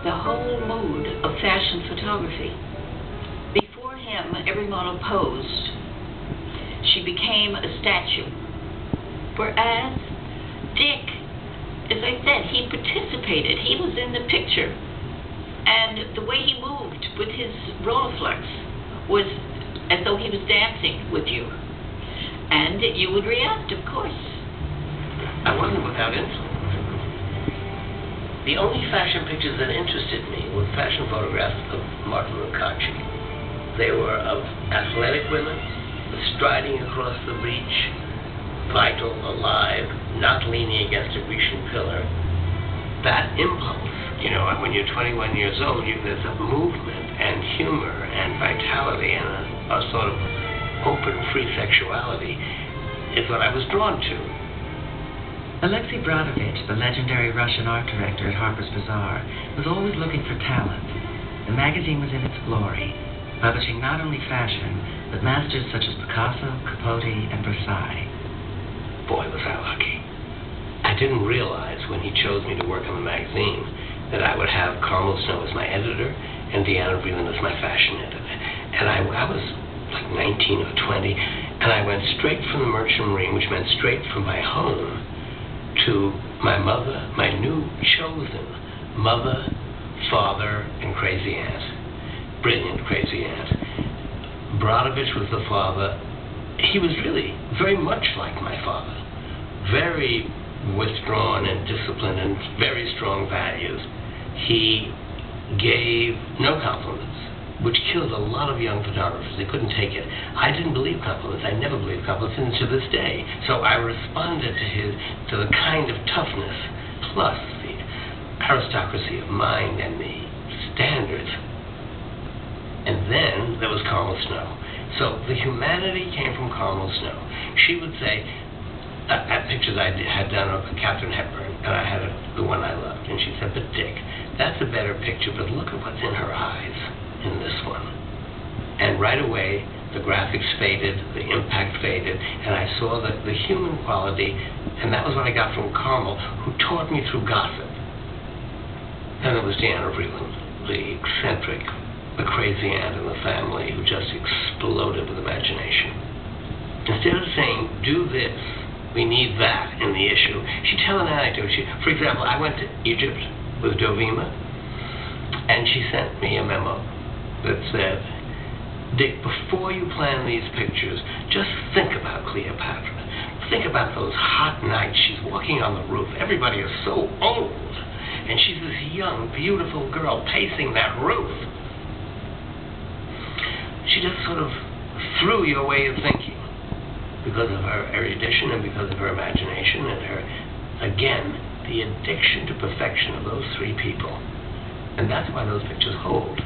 the whole mood of fashion photography. Before him, every model posed. She became a statue. Whereas Dick, as I said, he participated. He was in the picture. And the way he moved with his Rolleiflex was as though he was dancing with you. And you would react, of course. I wasn't without influence. The only fashion pictures that interested me were fashion photographs of Martin Lucaci. They were of athletic women, striding across the beach, vital, alive, not leaning against a Grecian pillar. That impulse, when you're 21 years old, there's a movement and humor and vitality and a sort of open, free sexuality is what I was drawn to. Alexei Brodovich, the legendary Russian art director at Harper's Bazaar, was always looking for talent. The magazine was in its glory, publishing not only fashion, but masters such as Picasso, Capote, and Versailles. Boy, was I lucky. I didn't realize when he chose me to work on the magazine that I would have Carmel Snow as my editor and Deanna Vreeland as my fashion editor. And I was like 19 or 20, and I went straight from the Merchant Marine, which meant straight from my home, to my mother, my new chosen mother, father, and crazy aunt. Brilliant crazy aunt. Brodovich was the father. He was really very much like my father. Very withdrawn and disciplined and very strong values. He gave no compliments, which killed a lot of young photographers. They couldn't take it. I didn't believe compliments. I never believed compliments, and to this day. So I responded to the kind of toughness, plus the aristocracy of mind and the standards. And then there was Carmel Snow. So the humanity came from Carmel Snow. She would say, at pictures I had done of Katharine Hepburn, and I had the one I loved, and she said, "But Dick, that's a better picture, but look at what's in her eyes in this one." And right away, the graphics faded, the impact faded, and I saw the human quality, and that was what I got from Carmel, who taught me through gossip. And there was Deanna Vreeland, the eccentric, the crazy aunt in the family who just exploded with imagination. Instead of saying, "Do this, we need that in the issue," she'd tell an anecdote. For example, I went to Egypt with Dovima, and she sent me a memo that said, "Dick, before you plan these pictures, just think about Cleopatra. Think about those hot nights. She's walking on the roof. Everybody is so old. And she's this young, beautiful girl pacing that roof." She just sort of threw your way of thinking because of her erudition and because of her imagination and her, again, the addiction to perfection of those three people. And that's why those pictures hold.